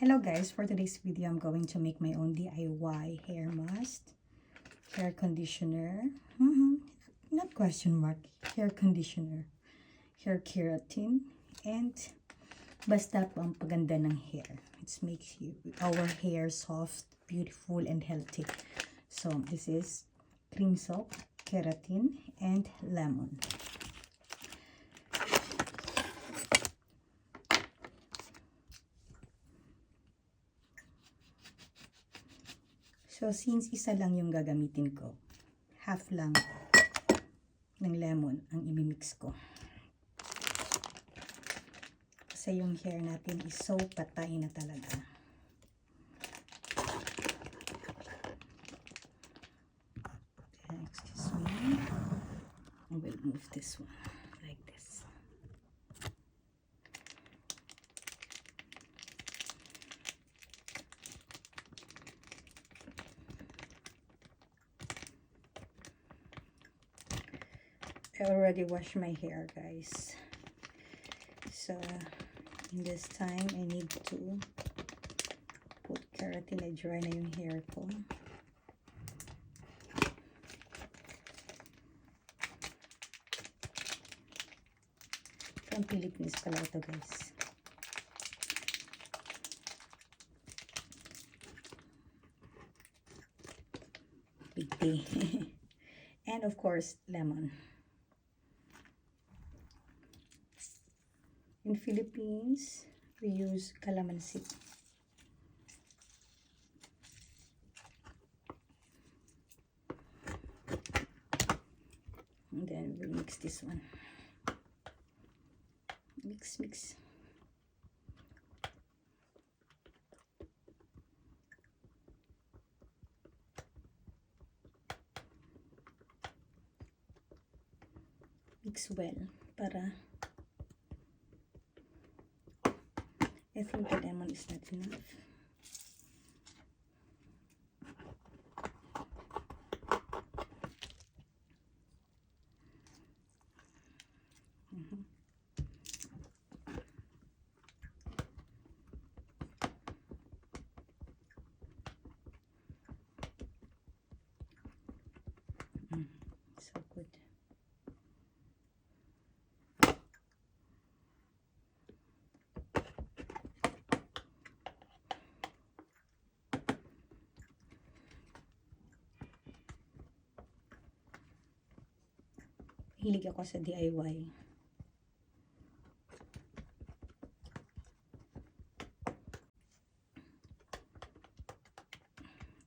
Hello guys, for today's video I'm going to make my own DIY hair mask, hair conditioner, not question mark, hair conditioner, hair keratin, and basta po ang paganda ng hair. It makes our hair soft, beautiful, and healthy. So this is cream soap, keratin, and lemon. So, since isa lang yung gagamitin ko, half lang ng lemon ang imimix ko. Kasi yung hair natin is so patay na talaga. Excuse me. I will move this one like this. I already washed my hair, guys. So, in this time, I need to put keratin. I dry na yung hair ko. From Philippines pala ito, guys. Big tea. And of course, lemon. In Philippines, we use calamansi. And then we'll mix this one. Mix. Mix well para I think the lemon is not enough. So good. Hilig ako sa DIY.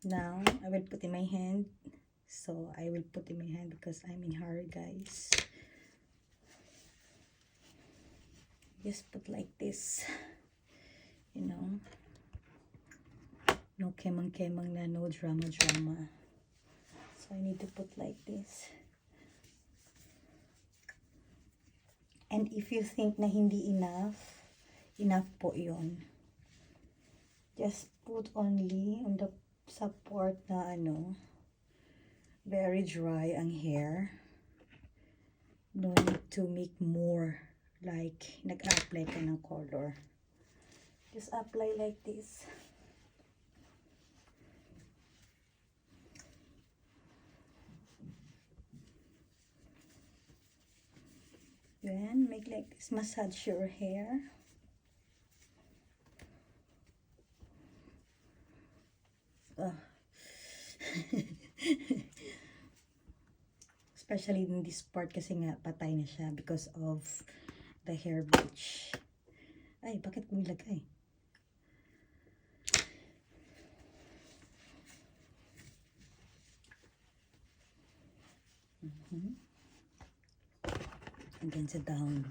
Now, I will put in my hand. So, I will put in my hand because I'm in hurry, guys. Just put like this. You know. No kemang-kemang na, no drama. So, I need to put like this. And if you think na hindi enough po yun. Just put only on the support na very dry ang hair. No need to make more. Like, nag-apply ka ng color. Just apply like this. Then, make like this. Massage your hair. Especially in this part kasi nga patay na siya because of the hair bleach. Ay, bakit ko nilagay? And then sa down.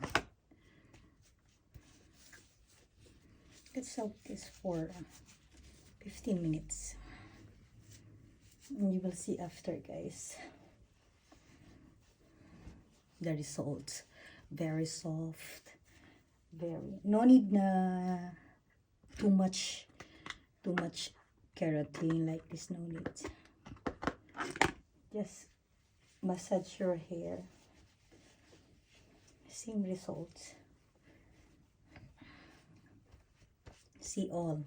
Let's soak this for 15 minutes. And you will see after, guys. The results. Very soft. No need na too much keratin like this. No need. Just massage your hair. Same results. See all.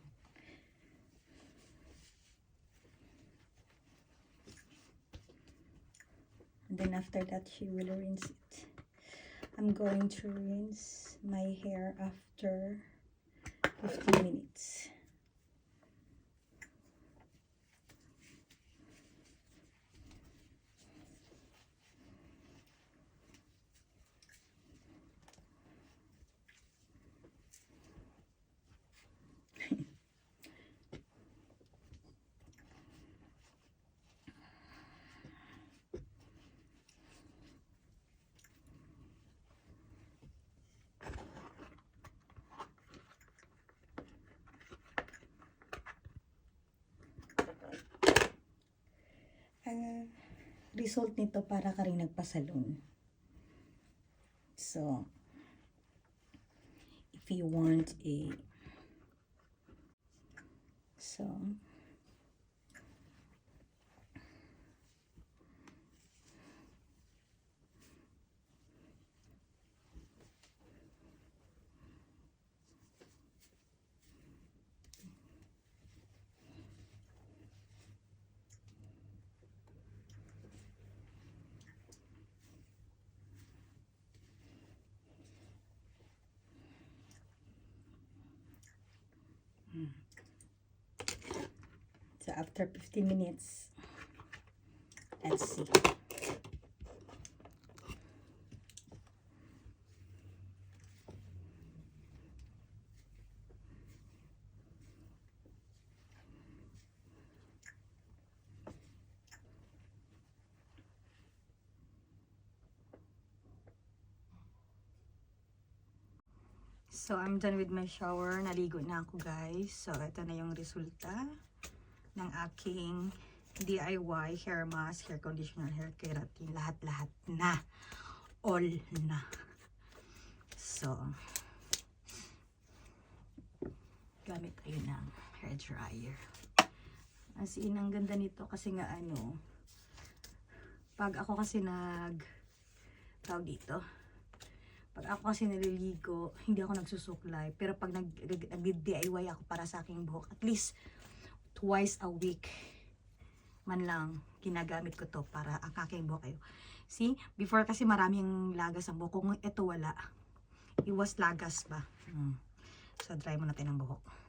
then after that she will rinse it. I'm going to rinse my hair after 15 minutes. Result nito para ka rin nagpasalon. So, if you want a So after 15 minutes, let's see. So I'm done with my shower. Naligo na ako, guys. So ito na yung resulta ng aking DIY hair mask, hair conditioner, hair keratin, lahat-lahat na. All na. So, gamit tayo ng hair dryer. As in, ang ganda nito kasi nga pag ako kasi tawag dito, pag ako kasi naliligo, hindi ako nagsusuklay. Pero pag nag-DIY ako para sa aking buhok, at least twice a week man lang ginagamit ko to para ang aking buhok. See, before kasi maraming lagas ang buhok. Kung ito wala, iwas lagas ba. So dry muna tayo ng buhok.